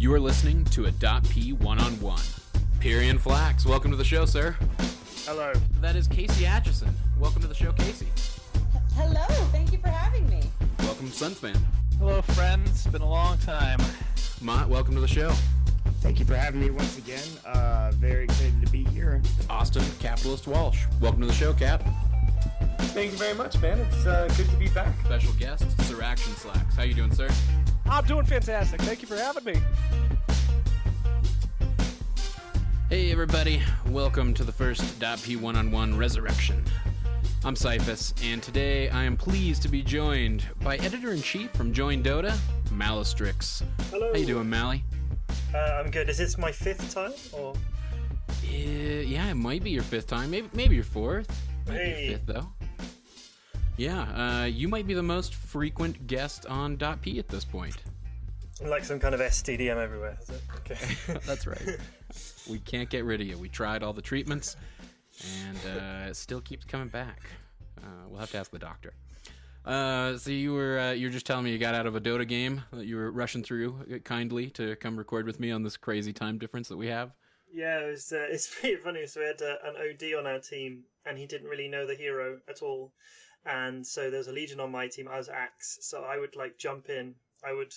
You are listening to a DotP One-on-One. Pyrian Flax, welcome to the show, sir. Hello. That is Casey Atchison. Welcome to the show, Casey. Hello, thank you for having me. Welcome, Sunsfan. Hello, friends. It's been a long time. Mott, welcome to the show. Thank you for having me once again. Very excited to be here. Austin, Capitalist Walsh. Welcome to the show, Cap. Thank you very much, man. It's good to be back. Special guest, Sir Action Slacks. How you doing, sir? I'm doing fantastic. Thank you for having me. Hey, everybody. Welcome to the first DotP One-on-One Resurrection. I'm Cyphus, and today I am pleased to be joined by Editor-in-Chief from JoinDota, Malystryx. Hello. How you doing, Mally? I'm good. Is this my fifth time, or? Yeah, it might be your fifth time. Maybe your fourth. Might be your fifth, though. Yeah, you might be the most frequent guest on .p at this point. Like some kind of STDM everywhere, is it? Okay. That's right. We can't get rid of you. We tried all the treatments, and it still keeps coming back. We'll have to ask the doctor. So you're just telling me you got out of a Dota game that you were rushing through kindly to come record with me on this crazy time difference that we have? Yeah, it's pretty funny. So we had an OD on our team, and he didn't really know the hero at all. And so there was a Legion on my team. I was Axe, so I would jump in. I would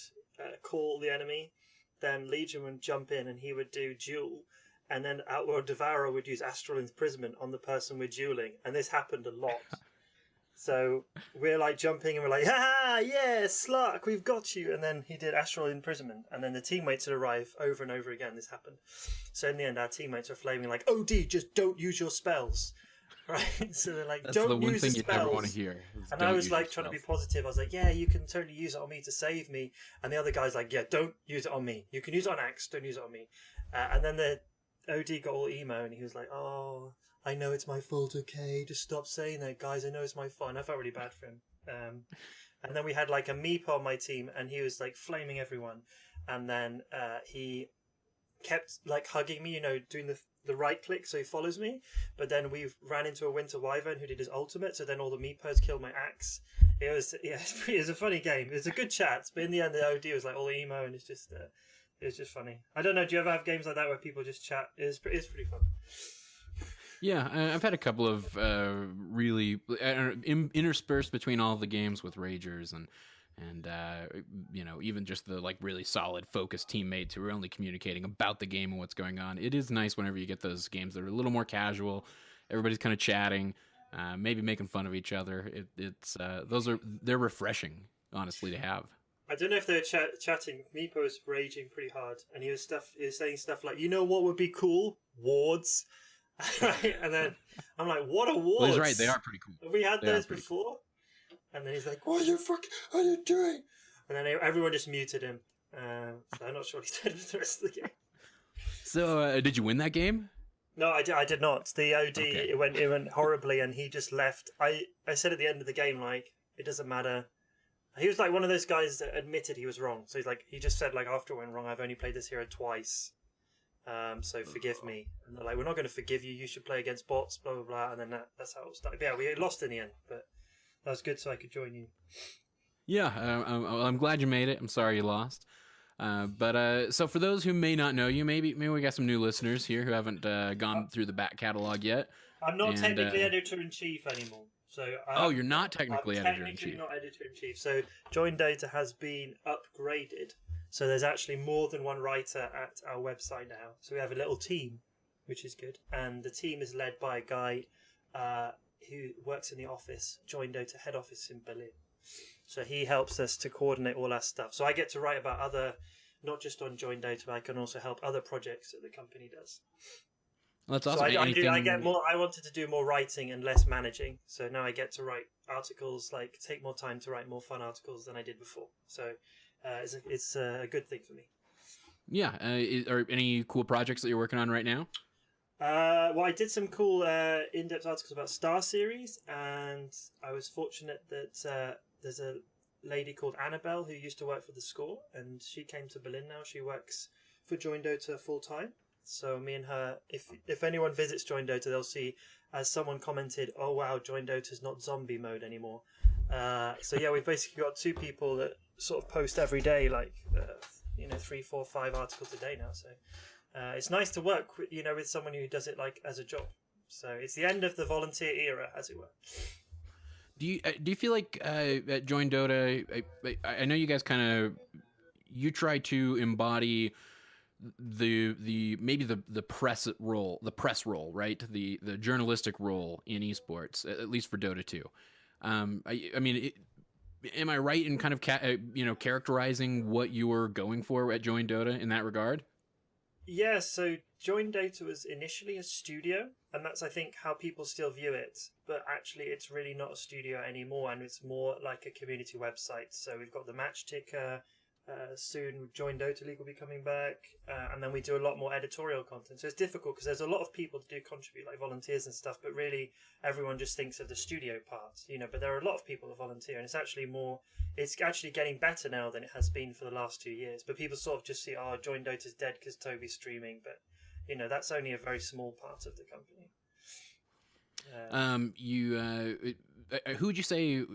call the enemy, then Legion would jump in, and he would do duel. And then Outworld Devourer would use Astral Imprisonment on the person we're dueling. And this happened a lot. So we're jumping and we're like, ha, yeah, Slark, we've got you. And then he did Astral Imprisonment. And then the teammates would arrive over and over again. This happened. So in the end, our teammates were flaming like, OD, just don't use your spells. Right? So they're like, That's don't the one use thing the you spells. never want to hear. And I was trying to be positive. I was like, yeah, you can totally use it on me to save me. And the other guy's like, yeah, don't use it on me. You can use it on Axe, don't use it on me. And then the OD got all emo and he was like, oh, I know it's my fault, okay? Just stop saying that, guys. I know it's my fault. And I felt really bad for him. And then we had a Meepo on my team and he was flaming everyone. And then he kept hugging me, doing the right click so he follows me. But then we ran into a Winter Wyvern who did his ultimate. So then all the Meepos killed my Axe. It was a funny game. It was a good chat. But in the end, the OD was all emo and it's just... it was just funny. I don't know. Do you ever have games like that where people just chat? It's pretty fun. Yeah, I've had a couple of really interspersed between all the games with Ragers and even just the really solid focused teammates who are only communicating about the game and what's going on. It is nice whenever you get those games that are a little more casual. Everybody's kind of chatting, maybe making fun of each other. They're refreshing, honestly, to have. I don't know if they were chatting. Meepo was raging pretty hard, and he was saying stuff like, "You know what would be cool? Wards." Right? And then I'm like, "What are wards?" Well, he's right. They are pretty cool. Have we had those before? Cool. And then he's like, "What are you doing?" And then everyone just muted him. So I'm not sure what he did with the rest of the game. So, did you win that game? No, I did not. The OD, okay. It went horribly, and he just left. I said at the end of the game, it doesn't matter. He was one of those guys that admitted he was wrong. So he just said after it went wrong, I've only played this hero twice. So forgive me. And they're like, we're not going to forgive you. You should play against bots, blah, blah, blah. And then that's how it started. But yeah, we lost in the end, but that was good so I could join you. Yeah, I'm glad you made it. I'm sorry you lost. But so for those who may not know you, maybe we got some new listeners here who haven't gone through the back catalog yet. I'm not technically editor-in-chief anymore. So you're not technically editor-in-chief. I'm not editor-in-chief. So JoinDota has been upgraded. So there's actually more than one writer at our website now. So we have a little team, which is good. And the team is led by a guy who works in the office, JoinDota head office in Berlin. So he helps us to coordinate all our stuff. So I get to write about not just on JoinDota, but I can also help other projects that the company does. Well, that's awesome. So I get more. I wanted to do more writing and less managing. So now I get to write articles, take more time to write more fun articles than I did before. So it's a good thing for me. Yeah. Are any cool projects that you're working on right now? Well, I did some cool in-depth articles about Star Series, and I was fortunate that there's a lady called Annabelle who used to work for The Score, and she came to Berlin now. She works for JoinDota full time. So me and her, if anyone visits JoinDota, they'll see, as someone commented, "Oh wow, JoinDota's not zombie mode anymore." So yeah, we've basically got two people that sort of post every day, 3, 4, 5 articles a day now. So it's nice to work with someone who does it like as a job. So it's the end of the volunteer era, as it were. Do you feel like at JoinDota, I know you guys you try to embody the press role, right? The journalistic role in esports, at least for Dota 2. Am I right in kind of characterizing what you were going for at JoinDota in that regard? Yeah, so JoinDota was initially a studio, and that's, I think, how people still view it. But actually, it's really not a studio anymore, and it's more like a community website. So we've got the match ticker. Soon, JoinDota League will be coming back, and then we do a lot more editorial content. So it's difficult because there's a lot of people that do contribute, like volunteers and stuff, but really everyone just thinks of the studio part, But there are a lot of people that volunteer, and it's actually getting better now than it has been for the last 2 years. But people sort of just see, JoinDota's dead because Toby's streaming, but that's only a very small part of the company. Who would you say?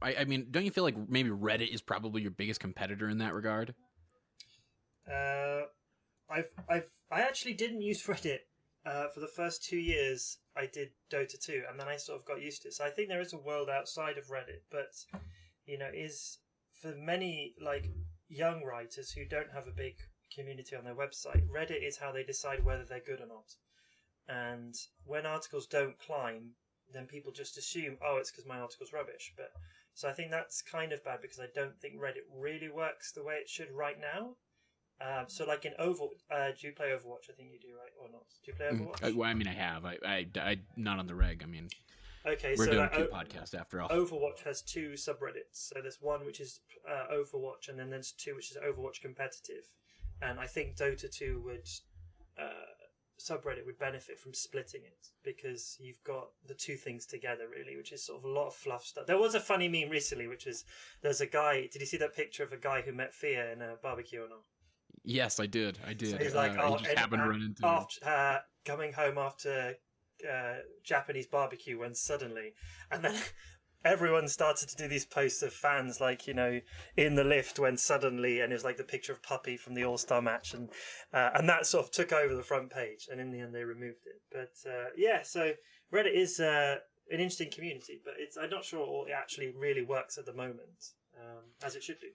I mean, don't you feel like maybe Reddit is probably your biggest competitor in that regard? I actually didn't use Reddit for the first 2 years. I did Dota 2, and then I sort of got used to it. So I think there is a world outside of Reddit, but is for many like young writers who don't have a big community on their website, Reddit is how they decide whether they're good or not. And when articles don't climb, then people just assume, it's because my article's rubbish. But so I think that's kind of bad because I don't think Reddit really works the way it should right now. So like in Overwatch, do you play Overwatch? I think you do, right? Or not? Do you play Overwatch? Well, I mean, I have. I not on the reg. I mean, okay, we're so doing a podcast after all. Overwatch has 2 subreddits. So there's one which is Overwatch, and then there's 2 which is Overwatch competitive. And I think Dota 2 would subreddit would benefit from splitting it because you've got the 2 things together really, which is sort of a lot of fluff stuff. There was a funny meme recently, which is there's a guy. Did you see that picture of a guy who met Fia in a barbecue or not? Yes, I did. So he's like, he just happened to run into him. Coming home after Japanese barbecue when suddenly, and then everyone started to do these posts of fans like in the lift when suddenly, and it was like the picture of Puppy from the All-Star match, and that sort of took over the front page, and in the end they removed it. But so Reddit is an interesting community, but I'm not sure it actually really works at the moment as it should do.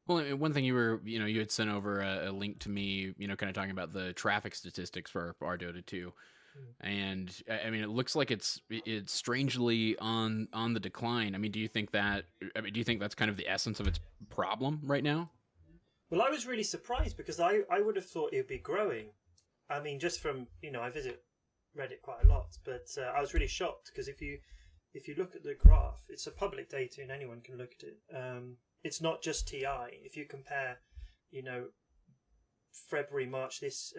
Well, one thing you had sent over a link to me, kind of talking about the traffic statistics for our Dota 2. And I mean, it looks like it's strangely on the decline. I mean, do you think that's kind of the essence of its problem right now? Well, I was really surprised because I would have thought it would be growing. I mean, just from I visit Reddit quite a lot, but I was really shocked because if you look at the graph, it's a public data and anyone can look at it. It's not just TI. If you compare, February, March this,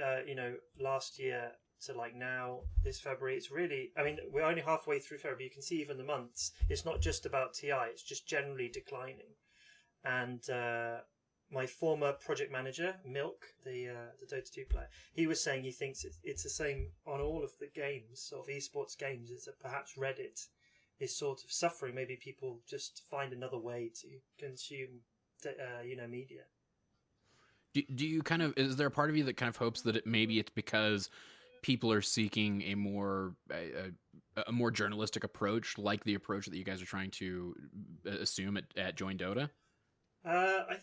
last year to like now, this February, it's really, I mean, we're only halfway through February. You can see even the months. It's not just about TI. It's just generally declining. And my former project manager, Milk, the Dota 2 player, he was saying he thinks it's the same on all of the games, sort of esports games, is that perhaps Reddit is sort of suffering. Maybe people just find another way to consume, media. Do you is there a part of you that kind of hopes that maybe it's because people are seeking a more journalistic approach, like the approach that you guys are trying to assume at JoinDota? I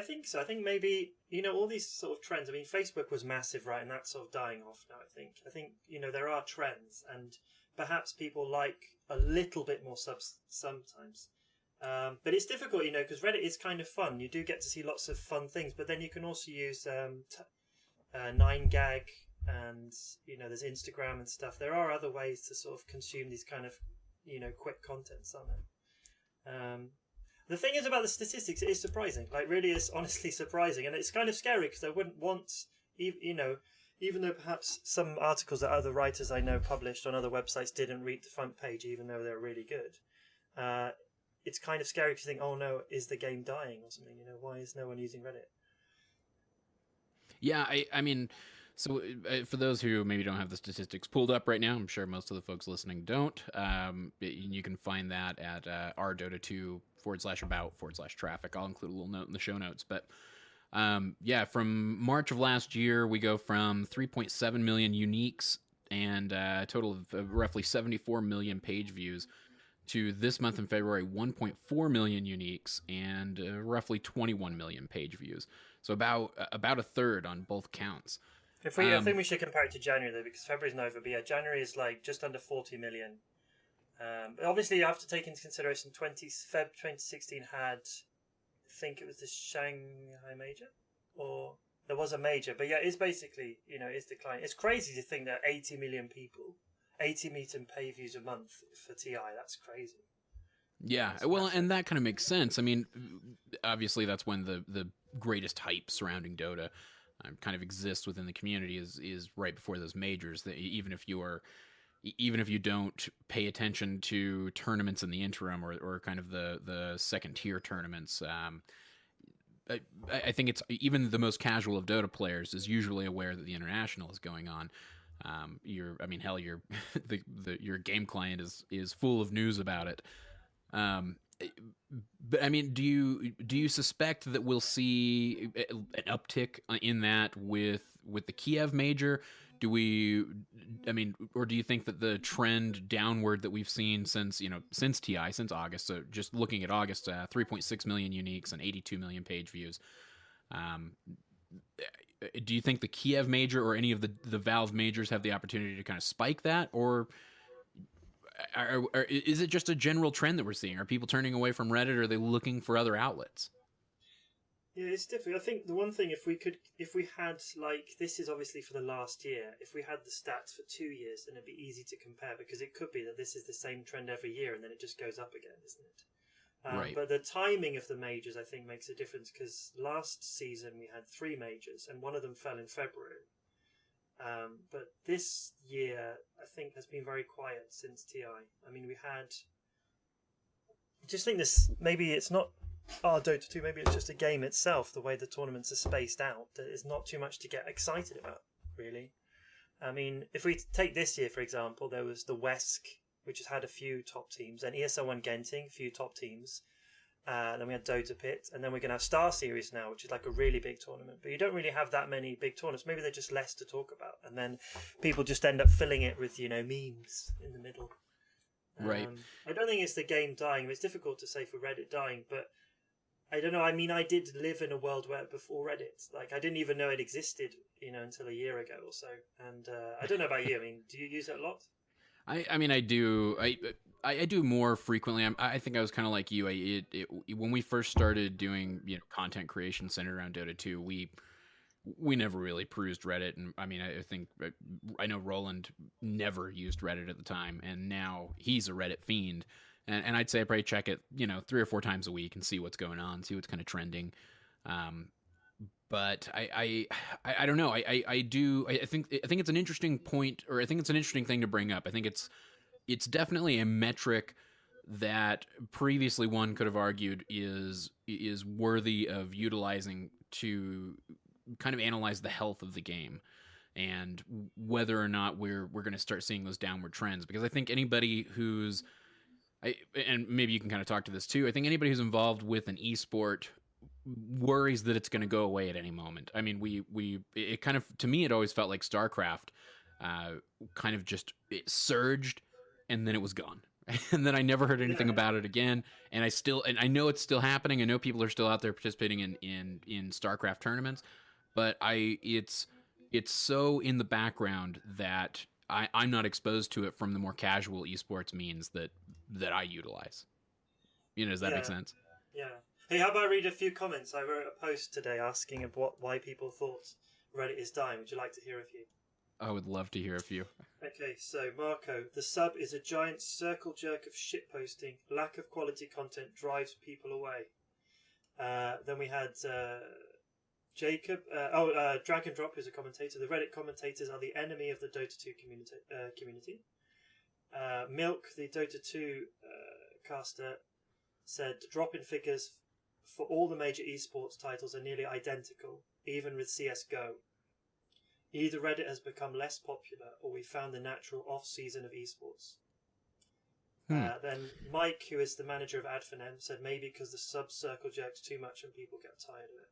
think so. I think maybe all these sort of trends. I mean, Facebook was massive, right, and that's sort of dying off now. I think there are trends, and perhaps people like a little bit more subs sometimes. But it's difficult, because Reddit is kind of fun. You do get to see lots of fun things, but then you can also use 9gag, and there's Instagram and stuff. There are other ways to sort of consume these kind of quick contents, aren't there? The thing is about the statistics, it is surprising. Like, really is honestly surprising, and it's kind of scary because I wouldn't want, even though perhaps some articles that other writers I know published on other websites didn't read the front page, even though they're really good. It's kind of scary to think, oh no, is the game dying or something? Why is no one using Reddit? Yeah, I mean, so for those who maybe don't have the statistics pulled up right now, I'm sure most of the folks listening don't. You can find that at our Dota 2 /about/traffic. I'll include a little note in the show notes. But Yeah, from March of last year, we go from 3.7 million uniques and a total of roughly 74 million page views to this month in February, 1.4 million uniques and roughly 21 million page views. So about a third on both counts. I think we should compare it to January though, because February's not over. But yeah, January is like just under 40 million. But obviously, you have to take into consideration Feb 2016 had, I think it was the Shanghai Major, or there was a major. But yeah, it's basically, it's declining. It's crazy to think that 80 million people, 80 million pay views a month for TI. That's crazy. Yeah, well, and that kind of makes sense. I mean, obviously, that's when the greatest hype surrounding Dota kind of exists within the community is right before those majors. That even if you don't pay attention to tournaments in the interim or kind of the second tier tournaments, I think it's even the most casual of Dota players is usually aware that the international is going on. Your your game client is full of news about it. But I mean, do you suspect that we'll see an uptick in that with the Kiev major? Or do you think that the trend downward that we've seen since August, so just looking at August, 3.6 million uniques and 82 million page views, do you think the Kiev major or any of the Valve majors have the opportunity to kind of spike that, or is it just a general trend that we're seeing? Are people turning away from Reddit, or are they looking for other outlets? Yeah, it's difficult. I think the one thing, if we had, like, this is obviously for the last year, if we had the stats for 2 years, then it'd be easy to compare, because it could be that this is the same trend every year and then it just goes up again, isn't it? Right. But the timing of the majors, I think, makes a difference, because last season we had 3 majors and one of them fell in February. But this year, I think, has been very quiet since TI. I mean, I just think this, maybe it's not Dota 2, maybe it's just a game itself, the way the tournaments are spaced out, that there's not too much to get excited about, really. I mean, if we take this year, for example, there was the WESC, which has had a few top teams, and ESL1 Genting, a few top teams. Then we had Dota Pit, and then we're going to have Star Series now, which is like a really big tournament. But you don't really have that many big tournaments. Maybe they're just less to talk about, and then people just end up filling it with memes in the middle. Right. I don't think it's the game dying. It's difficult to say for Reddit dying, but I don't know. I mean, I did live in a world where before Reddit, like, I didn't even know it existed, until a year ago or so. And I don't know about you. I mean, do you use it a lot? I mean, I do. I do more frequently. I think I was kind of like you. When we first started doing content creation centered around Dota 2, we never really perused Reddit, and I mean, I know Roland never used Reddit at the time, and now he's a Reddit fiend, and I'd say I probably check it 3 or 4 times a week and see what's going on, see what's kind of trending. But I don't know. I think it's an interesting point, or I think it's an interesting thing to bring up. I think it's definitely a metric that previously one could have argued is worthy of utilizing to kind of analyze the health of the game and whether or not we're going to start seeing those downward trends. Because I think anybody and maybe you can kind of talk to this too, I think anybody who's involved with an esport worries that it's going to go away at any moment. I mean, it kind of, to me, it always felt like StarCraft kind of just surged and then it was gone. And then I never heard anything about it again. And I know it's still happening. I know people are still out there participating in StarCraft tournaments, but it's so in the background that I'm not exposed to it from the more casual esports means that I utilize. Does that make sense? Yeah. Hey, how about I read a few comments? I wrote a post today asking why people thought Reddit is dying. Would you like to hear a few? I would love to hear a few. Okay, so Marco, the sub is a giant circle jerk of shitposting. Lack of quality content drives people away. Then we had Jacob. Drag and Drop, who's a commentator. The Reddit commentators are the enemy of the Dota 2 community. Milk, the Dota 2 caster, said drop in figures for all the major esports titles are nearly identical, even with CSGO. Either Reddit has become less popular or we found the natural off-season of esports. Then Mike, who is the manager of Adfinem, said maybe because the sub-circle jerks too much and people get tired of it.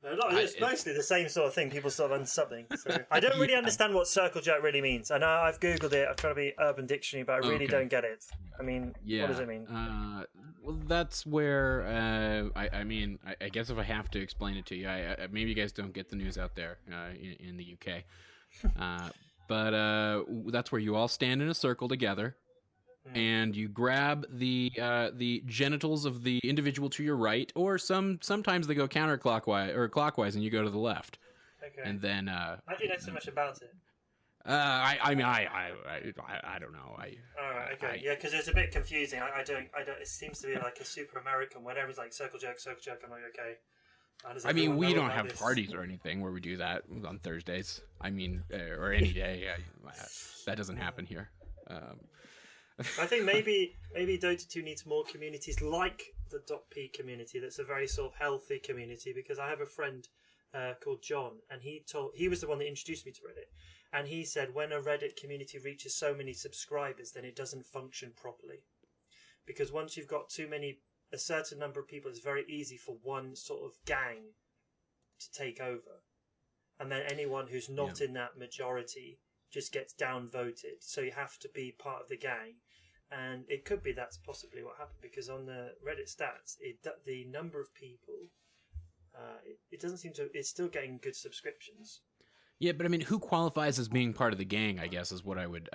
It's mostly the same sort of thing. People sort of unsubbing. So I don't really understand what circle jerk really means. I know I've googled it. I've tried to be Urban Dictionary, but I really don't get it. I mean, what does it mean? Well, that's where I guess if I have to explain it to you, maybe you guys don't get the news out there in the UK, but that's where you all stand in a circle together. And you grab the genitals of the individual to your right, or sometimes they go counterclockwise or clockwise, and you go to the left. Okay. And then I do know so much about it. I don't know. All right. Okay. Yeah, because it's a bit confusing. I don't. It seems to be like a super American. Whenever it's like circle jerk. I'm like, okay. I mean, we don't have parties or anything where we do that on Thursdays. I mean, or any day. That doesn't happen here. I think maybe Dota 2 needs more communities like the DotP community. That's a very sort of healthy community, because I have a friend called John, and he was the one that introduced me to Reddit, and he said when a Reddit community reaches so many subscribers, then it doesn't function properly, because once you've got a certain number of people, it's very easy for one sort of gang to take over, and then anyone who's not in that majority just gets downvoted. So you have to be part of the gang. And it could be that's possibly what happened, because on the Reddit stats, the number of people, it doesn't seem to. It's still getting good subscriptions. Yeah, but I mean, who qualifies as being part of the gang? I guess is what I would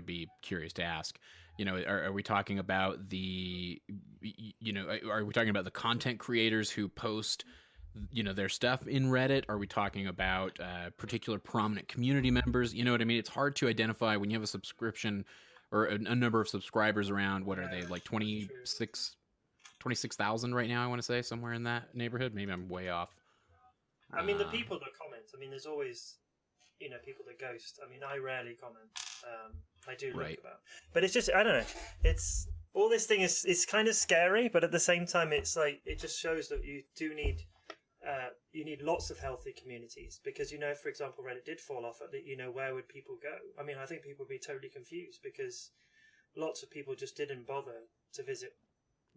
be curious to ask. You know, are we talking about are we talking about the content creators who post, their stuff in Reddit? Are we talking about particular prominent community members? You know what I mean? It's hard to identify when you have a subscription or a number of subscribers around. What are they, like 26,000 right now? I want to say somewhere in that neighborhood. Maybe I'm way off. I mean, the people that comment. I mean, there's always, people that ghost. I mean, I rarely comment. I do look about, but it's just, I don't know. It's all this thing is kind of scary, but at the same time, it's like it just shows that you do need. You need lots of healthy communities, because for example, Reddit did fall off. Where would people go? I mean, I think people would be totally confused, because lots of people just didn't bother to visit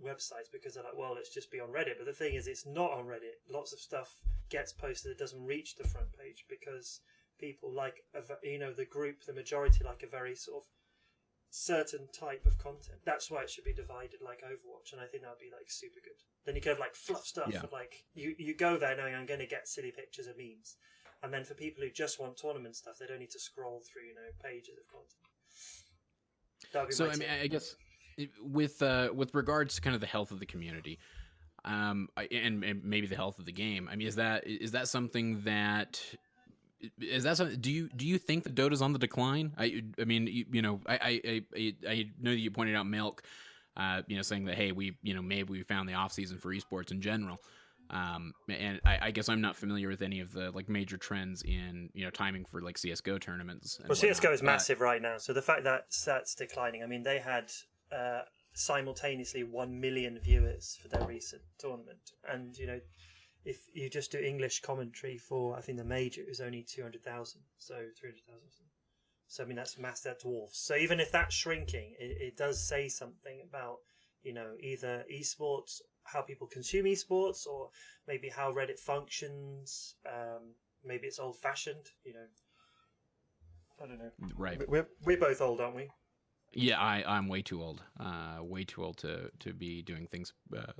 websites, because they're like, well, let's just be on Reddit. But the thing is, it's not on Reddit. Lots of stuff gets posted that doesn't reach the front page, because people like the majority like a very sort of certain type of content. That's why it should be divided like Overwatch, and I think that would be like super good. Then you could have like fluff stuff, like you go there knowing I'm going to get silly pictures and memes, and then for people who just want tournament stuff, they don't need to scroll through pages of content. So I mean, I guess with regards to kind of the health of the community, and maybe the health of the game. I mean, is that something that? Do you think that Dota's on the decline? I mean, I know that you pointed out Milk, saying that, hey, maybe we found the off season for esports in general, and I guess I'm not familiar with any of the like major trends in timing for like CS:GO tournaments. Well, CS:GO is massive right now, so the fact that that's declining. I mean, they had simultaneously 1 million viewers for their recent tournament, and if you just do English commentary for, I think the major, it was only 200,000, so 300,000. So I mean, that dwarfs. So even if that's shrinking, it does say something about either esports, how people consume esports, or maybe how Reddit functions. Maybe it's old fashioned. I don't know. Right. We're both old, aren't we? Yeah, I'm way too old. Way too old to be doing things that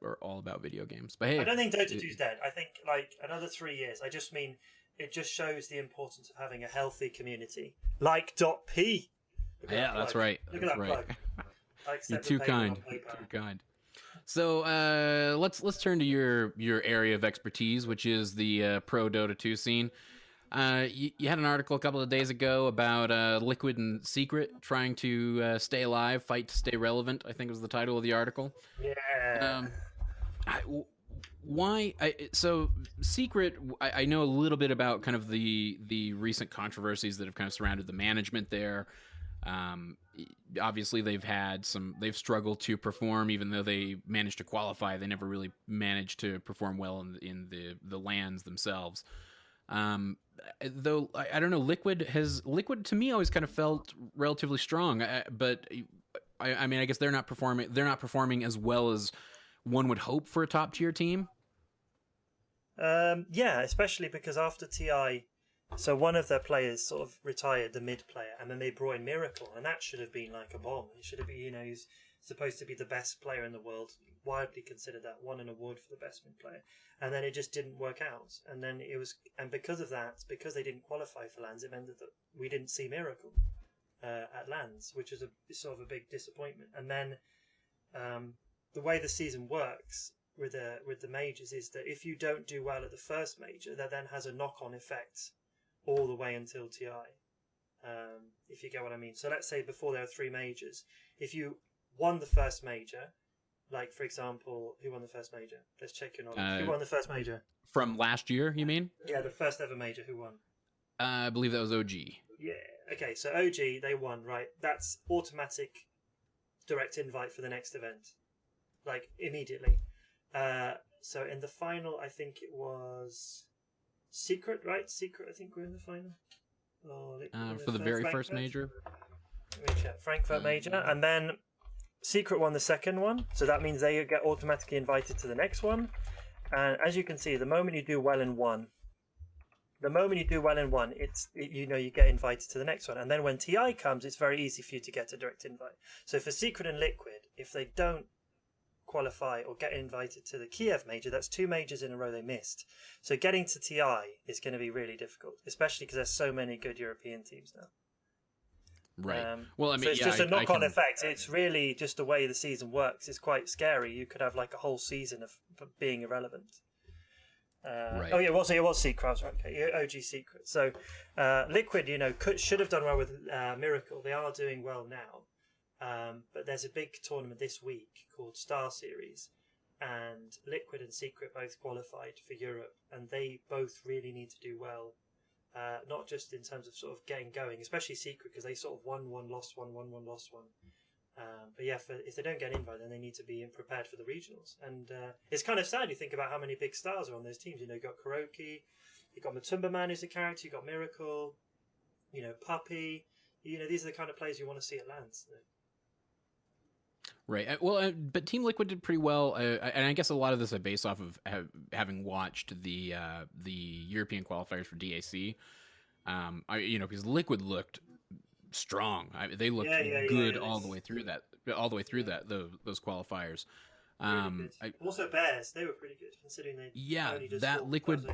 are all about video games. But hey, I don't think Dota 2's dead. I think like another 3 years. I just mean it just shows the importance of having a healthy community like .p. Yeah, that's right. Look at that plug. You're too kind. Too kind. So let's turn to your area of expertise, which is the pro Dota 2 scene. You had an article a couple of days ago about Liquid and Secret trying to stay alive, fight to stay relevant, I think was the title of the article. Yeah. So Secret, I know a little bit about kind of the recent controversies that have kind of surrounded the management there. Obviously they've struggled to perform, even though they managed to qualify. They never really managed to perform well in the LANs themselves. Though I don't know, Liquid to me always kind of felt relatively strong, but I mean, I guess they're not performing as well as one would hope for a top tier team. Yeah, especially because after TI, so one of their players sort of retired, the mid player, and then they brought in Miracle, and that should have been like a bomb. It should have been, he's supposed to be the best player in the world, widely considered that, won an award for the best mid player, and then it just didn't work out. And then and because of that, because they didn't qualify for LANs, it meant that we didn't see Miracle at LANs, which is sort of a big disappointment. And then the way the season works with the majors is that if you don't do well at the first major, that then has a knock-on effect all the way until TI, if you get what I mean. So let's say before there are 3 majors, if you won the first major, like for example, who won the first major? Let's check your knowledge. Who won the first major? From last year, you mean? Yeah, the first ever major. Who won? I believe that was OG. Yeah. Okay, so OG, they won, right? That's automatic direct invite for the next event, like immediately. So in the final, I think it was Secret, right? Secret, I think we're in the final. For the very first major? Let me check. Frankfurt major. And then Secret won the second one. So that means they get automatically invited to the next one. And as you can see, the moment you do well in one, you get invited to the next one. And then when TI comes, it's very easy for you to get a direct invite. So for Secret and Liquid, if they don't qualify or get invited to the Kiev major, that's 2 majors in a row they missed. So getting to TI is going to be really difficult, especially because there's so many good European teams now. Right. Well, I mean, so it's just a knock-on effect. It's really just the way the season works. It's quite scary. You could have like a whole season of being irrelevant. Right. Oh yeah, it was Secret. I was right. Okay, OG Secret. So Liquid, should have done well with Miracle. They are doing well now. But there's a big tournament this week called Star Series, and Liquid and Secret both qualified for Europe, and they both really need to do well, not just in terms of sort of getting going, especially Secret, because they sort of won one, lost one, won one, lost one. But yeah, if they don't get invited, then they need to be prepared for the regionals. And it's kind of sad. You think about how many big stars are on those teams. You've got Kuroki, you've got Matumba Man, who's a character, you've got Miracle, Puppy. These are the kind of players you want to see at LANs. Right. Well, but Team Liquid did pretty well, and I guess a lot of this I base off of having watched the European qualifiers for DAC. Because Liquid looked strong. They looked good all the way through that. Those qualifiers. Also, Bears, they were pretty good considering they. Yeah, only just that fought Liquid.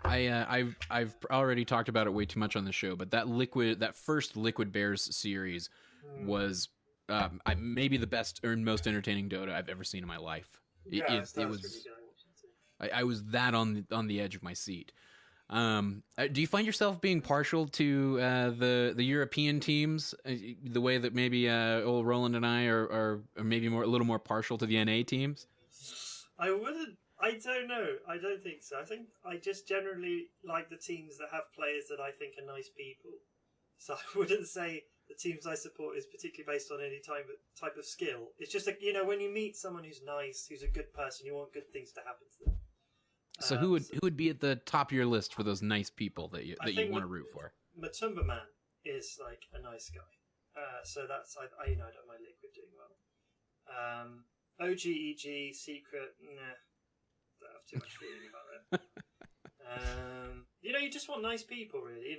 I've already talked about it way too much on the show, but that first Liquid Bears series was maybe the best or most entertaining Dota I've ever seen in my life. It was. I was that on the edge of my seat. Do you find yourself being partial to the European teams, the way that maybe old Roland and I are maybe a little more partial to the NA teams? I wouldn't. I don't know. I don't think so. I think I just generally like the teams that have players that I think are nice people. So I wouldn't say the teams I support is particularly based on any type of skill. It's just like, when you meet someone who's nice, who's a good person, you want good things to happen to them. So who would be at the top of your list for those nice people that you want to root for? Matumba Man is like a nice guy. So that's I don't mind Liquid doing well. OG, EG, Secret, nah, don't have too much feeling about that. You just want nice people, really.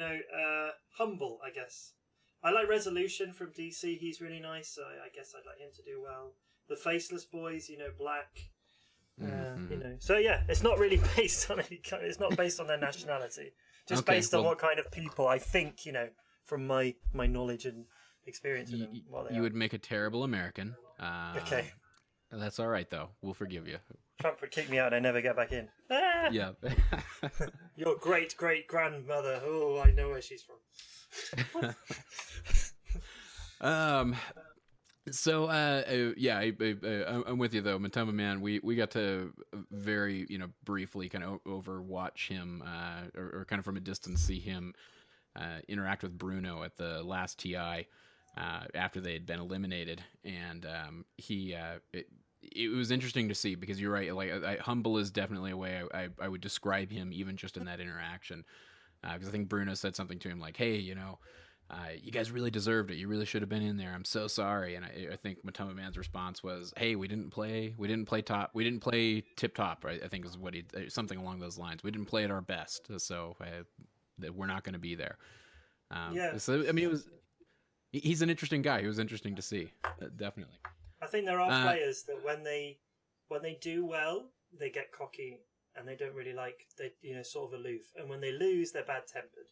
Humble, I guess. I like Resolution from DC. He's really nice. So I guess I'd like him to do well. The Faceless Boys, Black. So yeah, it's not really based on it's not based on their nationality, just based on what kind of people I think, from my knowledge and experience of them. You would make a terrible American. Okay, that's all right though. We'll forgive you. Trump would kick me out and I never get back in. Yeah. Your great grandmother. Oh, I know where she's from. So I'm with you though, Matumba Man. We got to very briefly kind of overwatch him, or kind of from a distance see him interact with Bruno at the last TI after they had been eliminated, and it was interesting to see because you're right. Like humble is definitely a way I would describe him, even just in that interaction, because I think Bruno said something to him like, "Hey, You guys really deserved it. You really should have been in there. I'm so sorry. And I think Matoma Man's response was, "Hey, we didn't play tip top." Right? I think is what something along those lines. We didn't play at our best, so that we're not going to be there. So I mean, he's an interesting guy. He was interesting to see, definitely. I think there are players that when they do well, they get cocky and they don't really sort of aloof. And when they lose, they're bad tempered.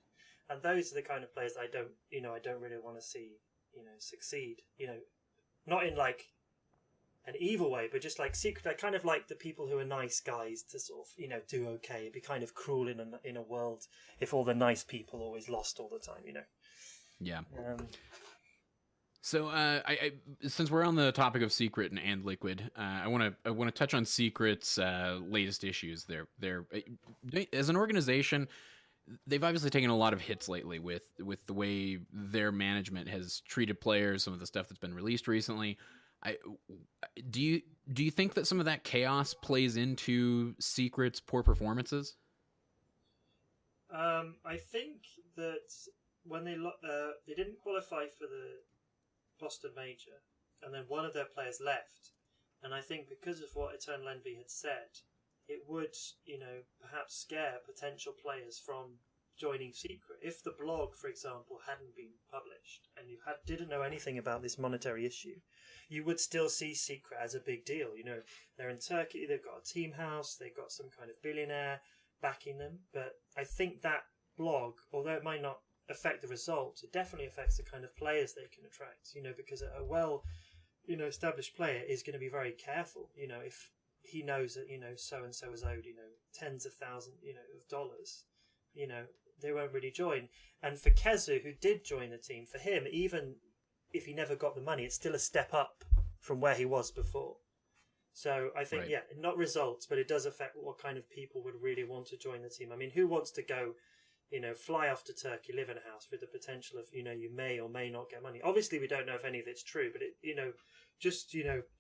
And those are the kind of players I don't really want to see, succeed. Not in like an evil way, but just like secret. I kind of like the people who are nice guys to sort of, do okay. It'd be kind of cruel in a world if all the nice people always lost all the time, Yeah. So, I since we're on the topic of Secret and Liquid, I want to touch on Secret's latest issues. They're as an organization, they've obviously taken a lot of hits lately with the way their management has treated players. Some of the stuff that's been released recently. Do you think that some of that chaos plays into Secret's poor performances? I think that when they didn't qualify for the Boston Major, and then one of their players left, and I think because of what Eternal Envy had said, it would, perhaps scare potential players from joining Secret. If the blog, for example, hadn't been published and you didn't know anything about this monetary issue, you would still see Secret as a big deal. They're in Turkey, they've got a team house, they've got some kind of billionaire backing them. But I think that blog, although it might not affect the results, it definitely affects the kind of players they can attract, because a established player is going to be very careful, if he knows that, so-and-so is owed, tens of thousands, of dollars, they won't really join. And for Kezu, who did join the team, for him, even if he never got the money, it's still a step up from where he was before. So I think, Right. Not results, but it does affect what kind of people would really want to join the team. I mean, who wants to go, fly off to Turkey, live in a house with the potential of, you may or may not get money. Obviously, we don't know if any of it's true, but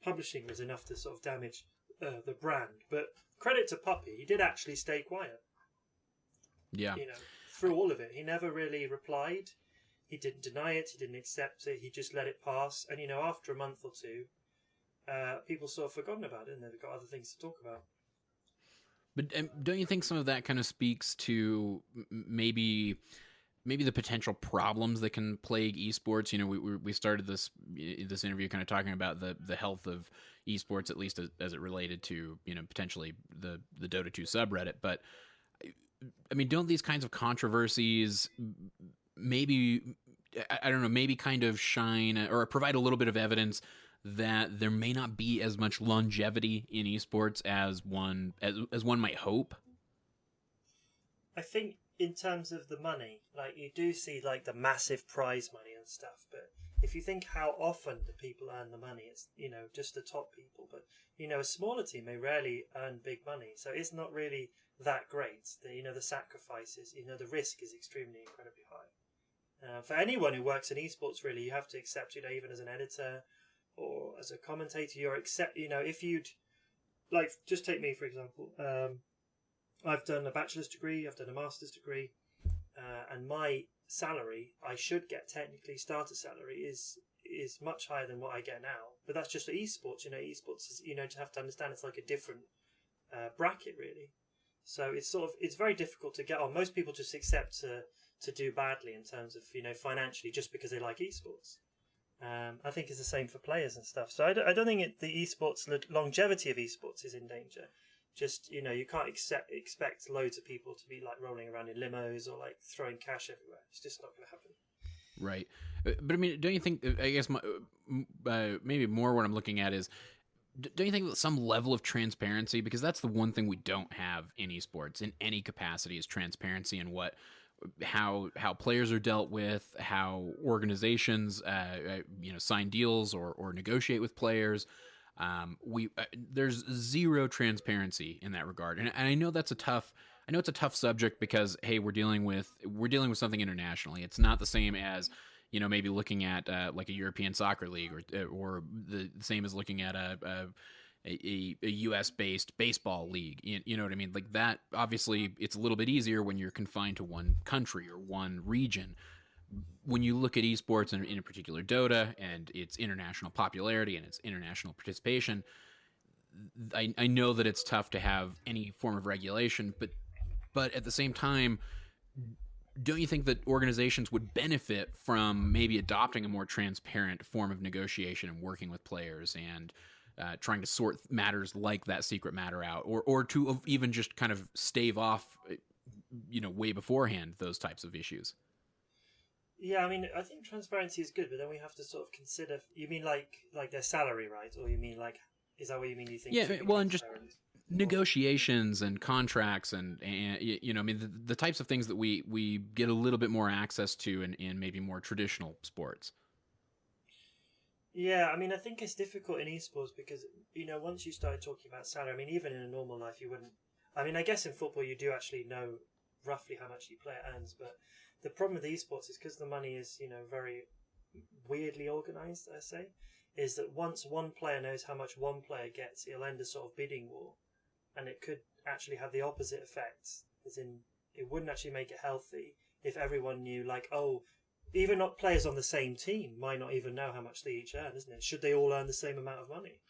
publishing was enough to sort of damage the brand. But credit to Puppy, he did actually stay quiet. Yeah. Through all of it, he never really replied. He didn't deny it. He didn't accept it. He just let it pass. And after a month or two, people sort of forgotten about it, and they've got other things to talk about. But don't you think some of that kind of speaks to maybe the potential problems that can plague esports? We started this interview kind of talking about the health of esports, at least as it related to potentially the Dota 2 subreddit. But I mean, don't these kinds of controversies maybe kind of shine or provide a little bit of evidence that there may not be as much longevity in esports as one might hope? I think in terms of the money, like you do see like the massive prize money and stuff, but if you think how often the people earn the money, it's just the top people. But a smaller team may rarely earn big money, so it's not really that great. The sacrifices, the risk is incredibly high. For anyone who works in esports, really, you have to accept, even as an editor or as a commentator, if you'd like, just take me for example. I've done a bachelor's degree, I've done a master's degree, and my salary, I should get technically starter salary, is much higher than what I get now. But that's just for esports. Esports is, you have to understand it's like a different bracket really. So it's very difficult to get on. Most people just accept to do badly in terms of financially just because they like esports. I think it's the same for players and stuff. So I don't think the esports longevity of esports is in danger. Just you can't expect loads of people to be like rolling around in limos or like throwing cash everywhere. It's just not going to happen. Right. But I mean, don't you think? I guess maybe more what I'm looking at is, don't you think that some level of transparency, because that's the one thing we don't have in esports in any capacity, is transparency in how players are dealt with, how organizations sign deals or negotiate with players. There's zero transparency in that regard, and I know it's a tough subject because hey, we're dealing with something internationally. It's not the same as maybe looking at like a European soccer league or the same as looking at a US based baseball league. You know what I mean? Like that, obviously it's a little bit easier when you're confined to one country or one region. when you look at esports and in particular Dota and its international popularity and its international participation, I know that it's tough to have any form of regulation, but at the same time, don't you think that organizations would benefit from maybe adopting a more transparent form of negotiation and working with players and trying to sort matters like that secret matter out, or to even just kind of stave off, way beforehand those types of issues? Yeah, I mean, I think transparency is good, but then we have to sort of consider. You mean like their salary, right? Or you mean like, is that what you mean? You think? Yeah, well, and just negotiations and contracts and I mean the types of things that we get a little bit more access to in maybe more traditional sports. Yeah, I mean, I think it's difficult in esports because once you start talking about salary, I mean, even in a normal life, you wouldn't. I mean, I guess in football you do actually know roughly how much each player earns, but the problem with esports is because the money is very weirdly organized. I say is that once one player knows how much one player gets, it'll end a sort of bidding war. And it could actually have the opposite effect, as in it wouldn't actually make it healthy if everyone knew, like, oh, even not players on the same team might not even know how much they each earn, isn't it? Should they all earn the same amount of money?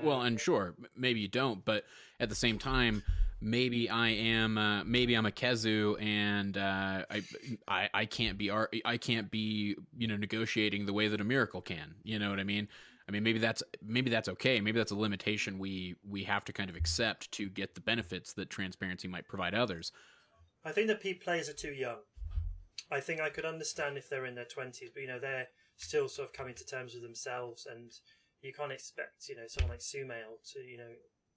Well, and sure, maybe you don't, but at the same time, maybe I'm a Kezu, and I can't be negotiating the way that a Miracle can. You know what I mean? I mean, maybe that's okay. Maybe that's a limitation we have to kind of accept to get the benefits that transparency might provide others. I think the P players are too young. I think I could understand if they're in their 20s, but they're still sort of coming to terms with themselves, and you can't expect someone like Sumail to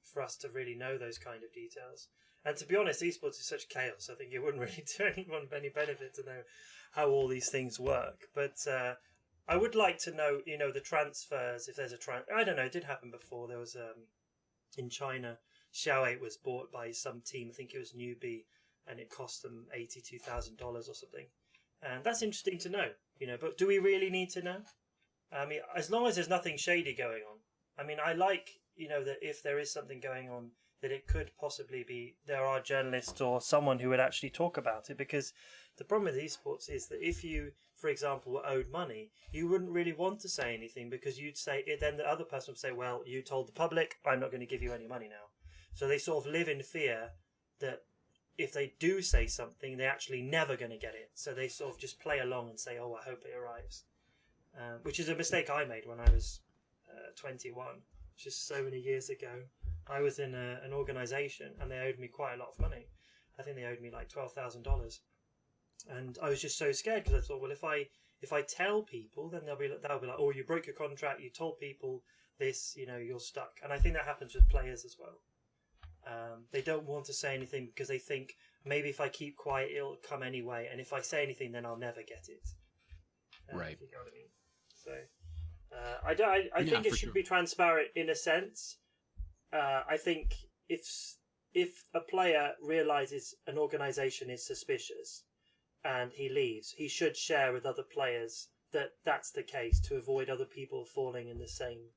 for us to really know those kind of details. And to be honest, esports is such chaos. I think it wouldn't really do anyone any benefit to know how all these things work. But I would like to know, the transfers. If there's I don't know. It did happen before. There was in China, Xiao8 was bought by some team. I think it was Newbie, and it cost them $82,000 or something. And that's interesting to know, But do we really need to know? I mean, as long as there's nothing shady going on. I mean, I like, that if there is something going on, that it could possibly be there are journalists or someone who would actually talk about it. Because the problem with esports is that if you, for example, were owed money, you wouldn't really want to say anything because you'd say it. Then the other person would say, "Well, you told the public, I'm not going to give you any money now." So they sort of live in fear that if they do say something, they're actually never going to get it. So they sort of just play along and say, "Oh, I hope it arrives," which is a mistake I made when I was 21, just so many years ago. I was in an organisation and they owed me quite a lot of money. I think they owed me like $12,000, and I was just so scared because I thought, well, if I tell people, then they'll be like, "Oh, you broke your contract. You told people this. You're stuck." And I think that happens with players as well. They don't want to say anything because they think maybe if I keep quiet, it'll come anyway, and if I say anything, then I'll never get it. Right. If you know what I mean. So I think it should be transparent in a sense. I think if a player realizes an organization is suspicious and he leaves, he should share with other players that that's the case to avoid other people falling in the same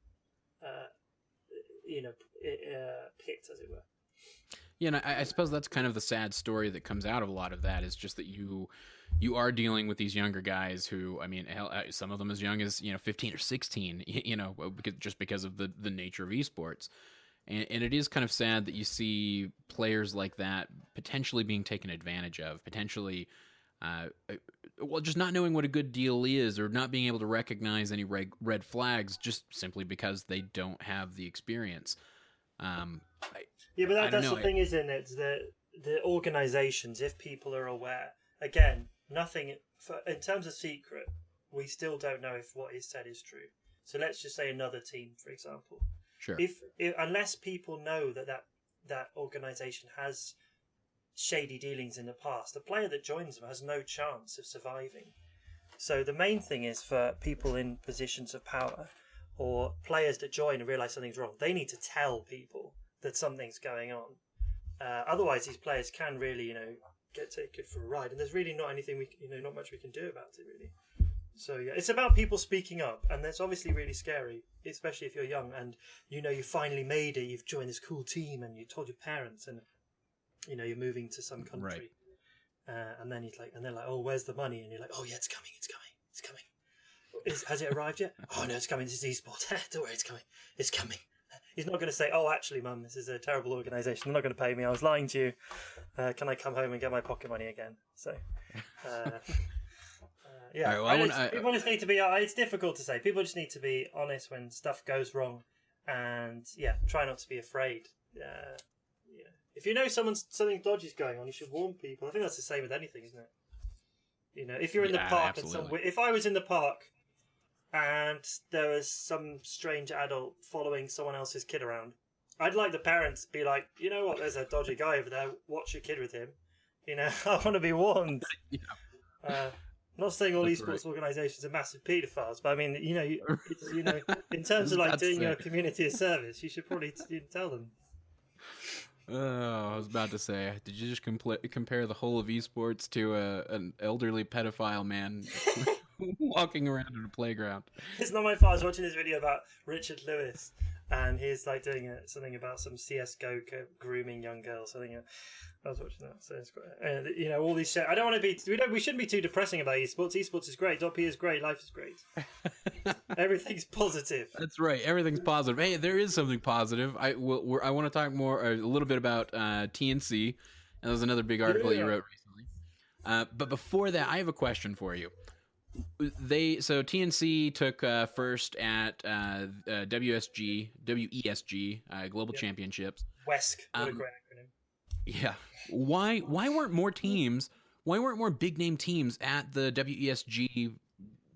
pit, as it were. Yeah, and I suppose that's kind of the sad story that comes out of a lot of that is just that you are dealing with these younger guys who, I mean, hell, some of them as young as 15 or 16, because of the nature of esports. And it is kind of sad that you see players like that potentially being taken advantage of, potentially, just not knowing what a good deal is or not being able to recognize any red flags just simply because they don't have the experience. But that's the thing, isn't it? The organizations, if people are aware, again, nothing in terms of secret, we still don't know if what is said is true. So let's just say another team, for example. Sure. If unless people know that organization has shady dealings in the past, the player that joins them has no chance of surviving. So the main thing is for people in positions of power or players that join and realize something's wrong, they need to tell people that something's going on. Otherwise, these players can really, get taken for a ride, and there's really not anything not much we can do about it, really. So yeah, it's about people speaking up, and that's obviously really scary, especially if you're young and you finally made it, you've joined this cool team, and you told your parents, and you're moving to some country. And then and they're like, oh, where's the money? And you're like, oh yeah, it's coming. Has it arrived yet? Oh no, it's coming. This is esports. Don't worry, it's coming. He's not going to say, oh, actually, Mum, this is a terrible organisation. They're not going to pay me. I was lying to you. Can I come home and get my pocket money again? So, yeah. All right, people just need to be. It's difficult to say. People just need to be honest when stuff goes wrong, and try not to be afraid. If you know something dodgy is going on, you should warn people. I think that's the same with anything, isn't it? You know, if you're in the park if I was in the park and there was some strange adult following someone else's kid around, I'd like the parents to be like, you know what, there's a dodgy guy over there, watch your kid with him. You know, I want to be warned. I'm not saying all esports organisations are massive paedophiles, but I mean, in terms of doing your community a service, you should probably tell them. I was about to say, did you just compare the whole of esports to an elderly pedophile man walking around in a playground? It's not my fault. I was watching this video about Richard Lewis, and he's doing something about some CS:GO grooming young girls. I was watching that, so it's great. All these shit. I don't want to be. We shouldn't be too depressing about esports. Esports is great. DotP is great. Life is great. Everything's positive. That's right. Everything's positive. Hey, there is something positive. I want to talk a little bit about TNC. And that was another big article you wrote recently. But before that, I have a question for you. TNC took first at WESG Global Championships. WESC. What a great acronym. Yeah. Why weren't more big name teams at the WESG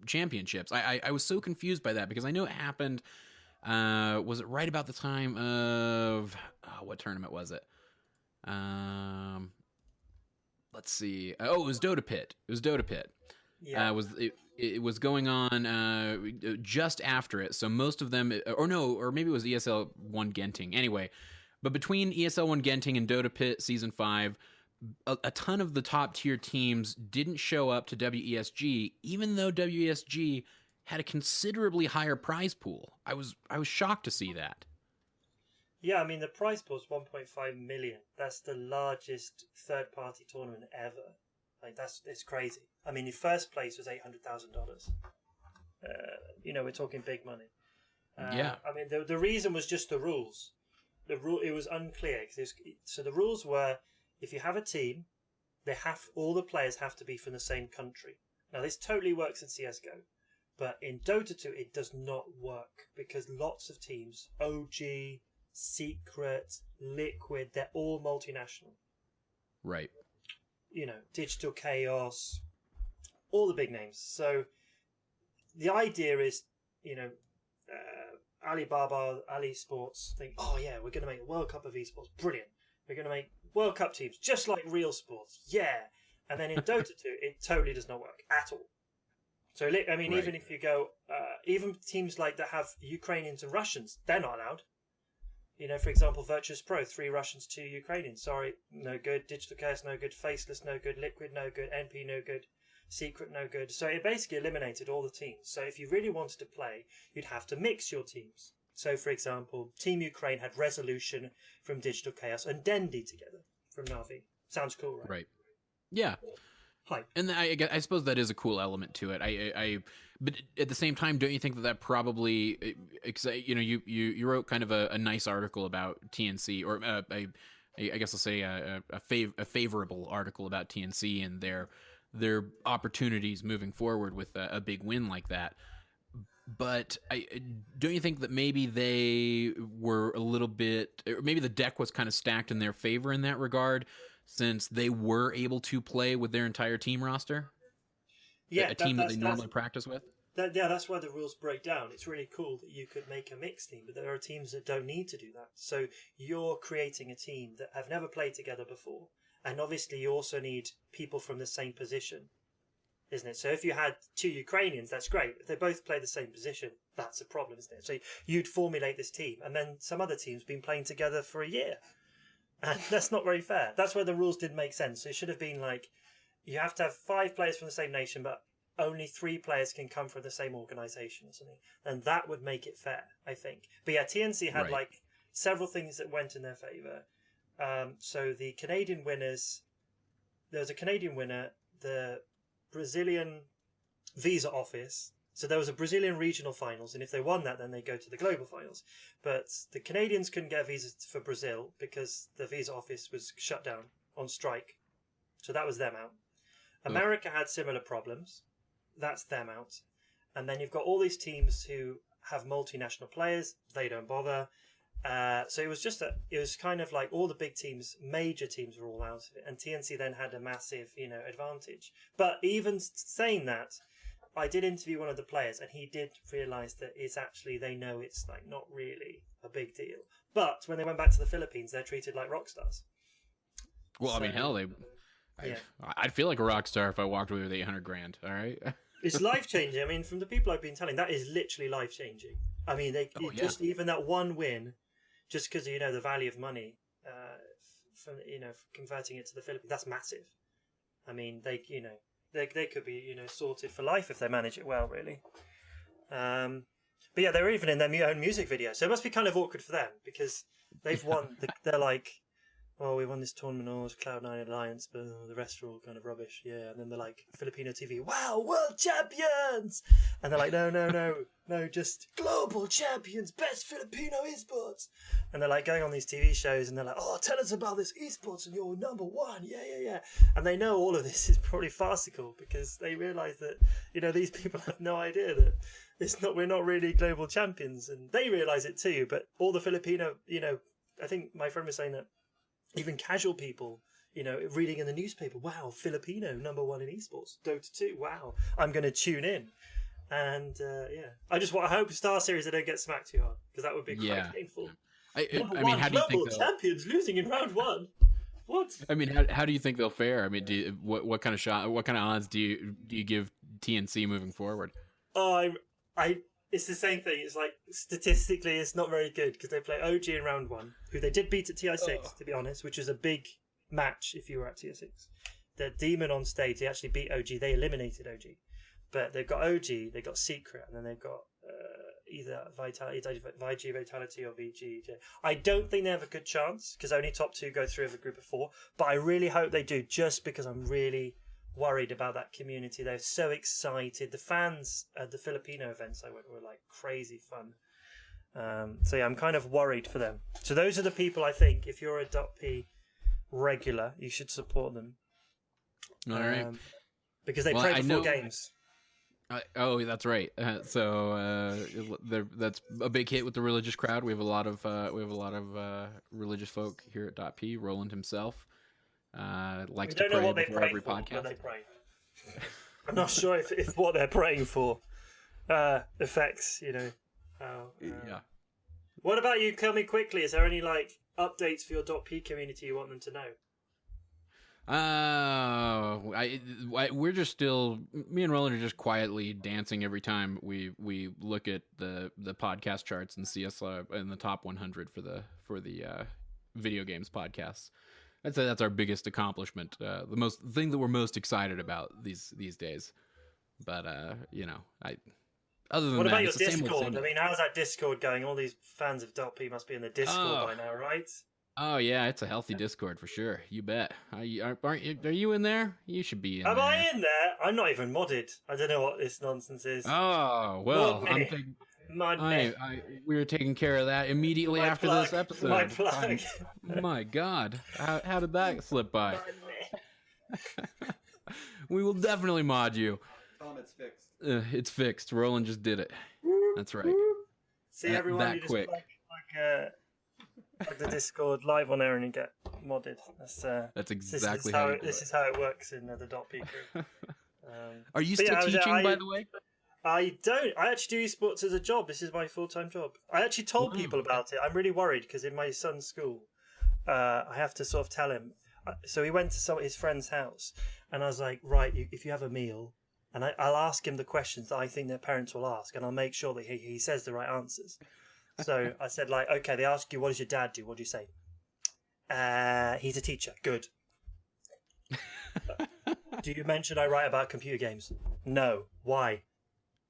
championships? I was so confused by that because I know it happened. Was it right about the time of what tournament was it? Let's see. It was Dota Pit. Yeah. It was going on just after it. So most of them, or maybe it was ESL One Genting. Anyway. But between ESL One Genting and Dota Pit Season 5, a ton of the top-tier teams didn't show up to WESG, even though WESG had a considerably higher prize pool. I was shocked to see that. Yeah, I mean, the prize pool is 1.5 million. That's the largest third-party tournament ever. It's crazy. I mean, the first place was $800,000. We're talking big money. Yeah. I mean, the reason was just the rules. It was unclear. So the rules were, if you have a team, all the players have to be from the same country. Now this totally works in CS:GO, but in Dota 2 it does not work because lots of teams, OG, Secret, Liquid, they're all multinational. Right. Digital Chaos, all the big names. So the idea is, Alibaba, Ali Sports think, oh yeah, we're going to make a World Cup of esports. Brilliant. We're going to make World Cup teams just like real sports. Yeah. And then in Dota 2, it totally does not work at all. So, I mean, even if you go, even teams that have Ukrainians and Russians, they're not allowed. For example, Virtus Pro, 3 Russians, 2 Ukrainians. Sorry, no good. Digital Chaos, no good. Faceless, no good. Liquid, no good. NP, no good. Secret, no good. So it basically eliminated all the teams. So if you really wanted to play, you'd have to mix your teams. So, for example, Team Ukraine had Resolution from Digital Chaos and Dendy together from Na'Vi. Sounds cool, right? Right. Yeah. Hype. And I suppose that is a cool element to it. But at the same time, don't you think that probably, you wrote kind of a nice article about TNC, or I guess I'll say a favorable article about TNC and their opportunities moving forward with a big win like that. But don't you think that maybe they were a little bit, or maybe the deck was kind of stacked in their favor in that regard, since they were able to play with their entire team roster? Yeah, a team that they normally practice with? That's why the rules break down. It's really cool that you could make a mixed team, but there are teams that don't need to do that. So you're creating a team that have never played together before. And obviously you also need people from the same position, isn't it? So if you had 2 Ukrainians, that's great. If they both play the same position, that's a problem, isn't it? So you'd formulate this team, and then some other team's been playing together for a year. And that's not very fair. That's where the rules didn't make sense. So it should have been you have to have 5 players from the same nation, but only 3 players can come from the same organisation or something. And that would make it fair, I think. But yeah, TNC had several things that went in their favour. So the Canadian winners, there was a Canadian winner, the Brazilian visa office. So there was a Brazilian regional finals, and if they won that, then they go to the global finals. But the Canadians couldn't get a visa for Brazil because the visa office was shut down on strike. So that was them out. America had similar problems. That's them out. And then you've got all these teams who have multinational players. They don't bother. So it was kind of like all the big teams, major teams were all out of it. And TNC then had a massive, advantage. But even saying that, I did interview one of the players, and he did realise that it's actually, they know it's like not really a big deal. But when they went back to the Philippines, they're treated like rock stars. Well, I mean, hell, I'd feel like a rock star if I walked away with $800,000. All right. It's life changing. I mean, from the people I've been telling, that is literally life changing. I mean, just even that one win, just because the value of money, from converting it to the Philippines, that's massive. I mean, they could be sorted for life if they manage it well, really. But yeah, they were even in their own music video, so it must be kind of awkward for them because they've won. They're like, "Oh, we won this tournament, or Cloud9 Alliance, but the rest are all kind of rubbish." Yeah, and then they're like, Filipino TV, "Wow, world champions!" And they're like, "No, just global champions, best Filipino esports." And they're like going on these TV shows, and they're like, "Oh, tell us about this esports, and you're number one." Yeah. And they know all of this is probably farcical because they realise that these people have no idea that we're not really global champions, and they realise it too. But all the Filipino, I think my friend was saying that even casual people, reading in the newspaper, wow, Filipino number one in esports, Dota 2, wow, I'm going to tune in. And I hope Star Series they don't get smacked too hard because that would be quite painful. I mean, how do you think champions losing in round one? What? I mean, how do you think they'll fare? I mean, what kind of odds do you give TNC moving forward? It's the same thing. It's like statistically, it's not very good because they play OG in round one, who they did beat at TI6, to be honest, which is a big match if you were at TI6. The Demon on stage, they actually beat OG. They eliminated OG, but they've got OG, they've got Secret, and then they've got either Vitality or VG. I don't think they have a good chance because only top two go through of a group of four, but I really hope they do just because I'm really worried about that community. They're so excited. The fans at the Filipino events I went were like crazy fun. So yeah, I'm kind of worried for them. So those are the people I think, if you're a .p regular, you should support them. All right. Because they play before games. That's right. That's a big hit with the religious crowd. We have a lot of religious folk here at .p. Roland himself likes to pray before every podcast. They pray. I'm not sure if what they're praying for affects, yeah. What about you? Tell me quickly. Is there any updates for your .p community you want them to know? We're just still, me and Roland are just quietly dancing every time we look at the podcast charts and see us in the top 100 for the video games podcasts. I'd say that's our biggest accomplishment. The thing that we're most excited about these days. But other than what about that, your Discord? I mean, how's that Discord going? All these fans of .p must be in the Discord by now, right? Oh yeah, it's a healthy Discord for sure. You bet. Are you in there? You should be in there. Am I in there? I'm not even modded. I don't know what this nonsense is. Oh well, we were taking care of that immediately after this episode. My plug. My God, how did that slip by? We will definitely mod you. Tom, it's fixed. It's fixed. Roland just did it. That's right. See everyone that quick. Like the Discord live on air and you get modded. That's exactly how this is how it works in the .p group. Are you still teaching, by the way? I don't. I actually do esports as a job. This is my full-time job. I actually told people about it. I'm really worried because in my son's school, I have to sort of tell him. So he went to his friend's house, and I was like, right, if you have a meal, and I'll ask him the questions that I think their parents will ask, and I'll make sure that he says the right answers. So I said, okay, they ask you, what does your dad do? What do you say? He's a teacher. Good. Do you mention I write about computer games? No. Why?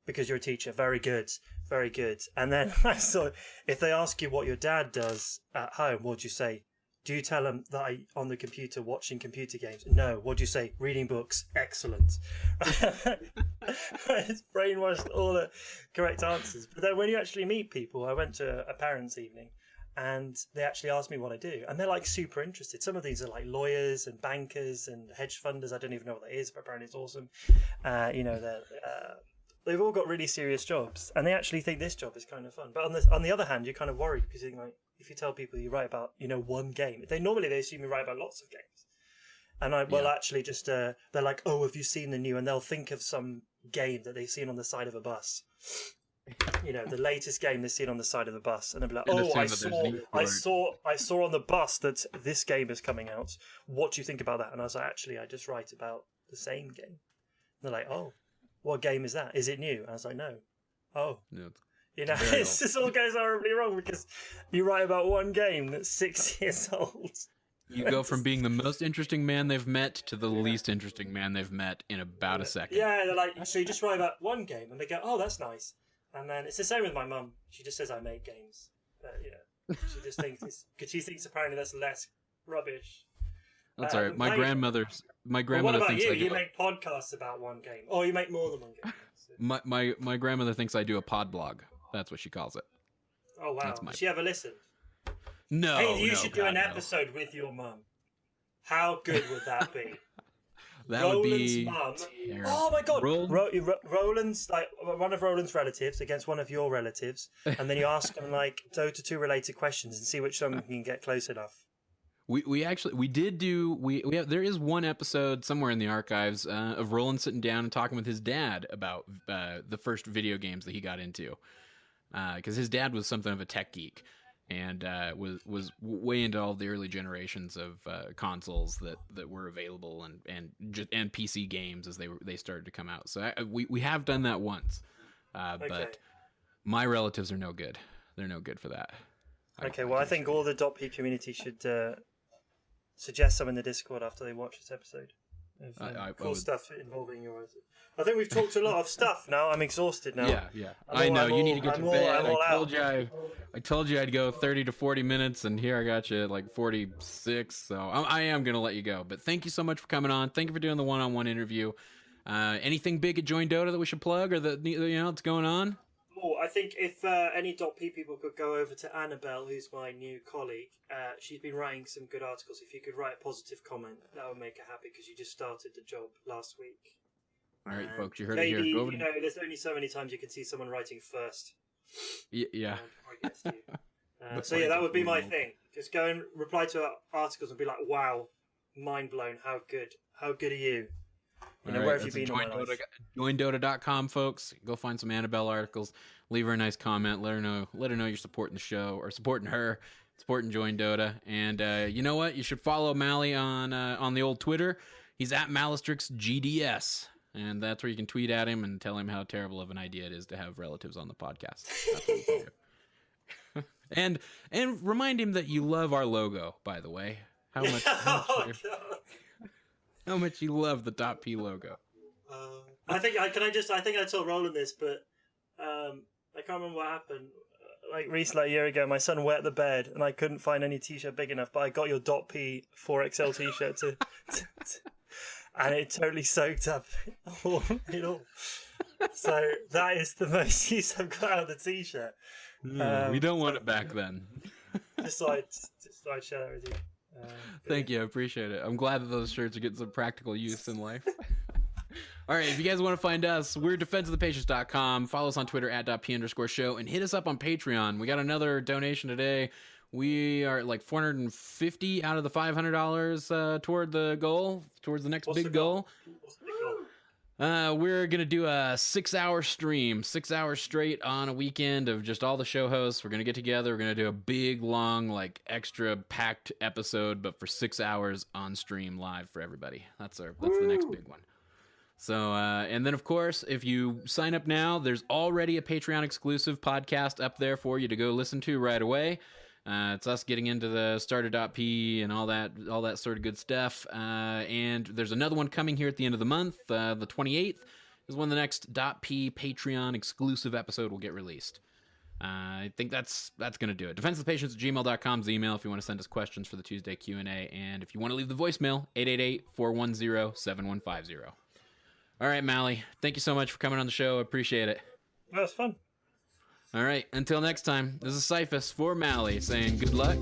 Because you're a teacher. Very good. Very good. And then I saw, if they ask you what your dad does at home, what do you say? Do you tell them that I on the computer watching computer games? No. What do you say? Reading books. Excellent. It's brainwashed all the correct answers. But then when you actually meet people, I went to a parents' evening, and they actually asked me what I do, and they're like super interested. Some of these are like lawyers and bankers and hedge funders. I don't even know what that is, but apparently it's awesome. They've all got really serious jobs, and they actually think this job is kind of fun. But on the other hand, you're kind of worried because you're like, if you tell people you write about one game, they assume you write about lots of games. And actually just they're like, oh, have you seen the new? And they'll think of some game that they've seen on the side of a bus. The latest game they've seen on the side of the bus, and they'll be like, oh, I saw on the bus that this game is coming out. What do you think about that? And I was like, actually, I just write about the same game. And they're like, oh, what game is that? Is it new? And I was like, no. Oh. No. It's just all goes horribly wrong because you write about one game that's 6 years old. You go from being the most interesting man they've met to the least interesting man they've met in about a second. Yeah, they're like, so you just write about one game, and they go, oh, that's nice. And then it's the same with my mum. She just says I make games. She just thinks because she thinks apparently that's less rubbish. That's all right. My grandmother what about thinks you? I do You make podcasts about one game, or you make more than one game. My grandmother thinks I do a pod blog. That's what she calls it. Oh wow! Does she ever listen? No. Hey, you should do an episode with your mum. How good would that be? That Roland's would be mum. terrible. Oh my god! Roland's like one of Roland's relatives against one of your relatives, and then you ask them like Dota 2 related questions and see which one you can get close enough. We actually did do there is one episode somewhere in the archives of Roland sitting down and talking with his dad about the first video games that he got into, because his dad was something of a tech geek and was way into all the early generations of consoles that were available and PC games as they started to come out. So we have done that once, but my relatives are no good. They're no good for that. Okay, well, I think all the .p community should suggest some in the Discord after they watch this episode. Cool stuff involving yours. I think we've talked a lot of stuff now. I'm exhausted now. Yeah. I know. You need to get to bed. I told you I'd go 30 to 40 minutes, and here I got you at like 46. So I am going to let you go. But thank you so much for coming on. Thank you for doing the one-on-one interview. Anything big at JoinDota that we should plug or that that's going on? Oh, I think if any .p people could go over to Annabelle, who's my new colleague, she's been writing some good articles. If you could write a positive comment, that would make her happy because you just started the job last week. All right, folks, you heard it here. Go over there's only so many times you can see someone writing first. Yeah. That would be my thing. Just go and reply to our articles and be like, "Wow, mind blown! How good are you?" Where have you been? JoinDota.com, folks. Go find some Annabelle articles. Leave her a nice comment. Let her know you're supporting the show or supporting her, supporting JoinDota. And you know what? You should follow Mally on the old Twitter. He's at Malystryx GDS, and that's where you can tweet at him and tell him how terrible of an idea it is to have relatives on the podcast. That's what you can do. And remind him that you love our logo. By the way, how much you love the .p logo. I think I told Roland this, but I can't remember what happened. Like recently, a year ago, my son wet the bed, and I couldn't find any t-shirt big enough. But I got your .p 4XL t-shirt and it totally soaked up it all. So that is the most use I've got out of the t-shirt. We don't want it back then. just so I'd share that with you. Thank you. I appreciate it. I'm glad that those shirts are getting some practical use in life. All right. If you guys want to find us, we're defenseofthepatients.com. Follow us on Twitter at .p_show and hit us up on Patreon. We got another donation today. We are at like $450 out of the $500 toward the goal, towards the next big goal. We're going to do a 6-hour stream, 6 hours straight on a weekend of just all the show hosts. We're going to get together. We're going to do a big, long, like extra packed episode, but for 6 hours on stream live for everybody. That's the next big one. So, and then of course, if you sign up now, there's already a Patreon exclusive podcast up there for you to go listen to right away. It's us getting into the starter.p and all that sort of good stuff. And there's another one coming here at the end of the month. The 28th is when the next .p Patreon exclusive episode will get released. I think that's going to do it. defenselesspatients@gmail.com is the email if you want to send us questions for the Tuesday Q&A. And if you want to leave the voicemail, 888-410-7150. All right, Mally, thank you so much for coming on the show. I appreciate it. That was fun. All right, until next time, this is Cyphus for Mally saying good luck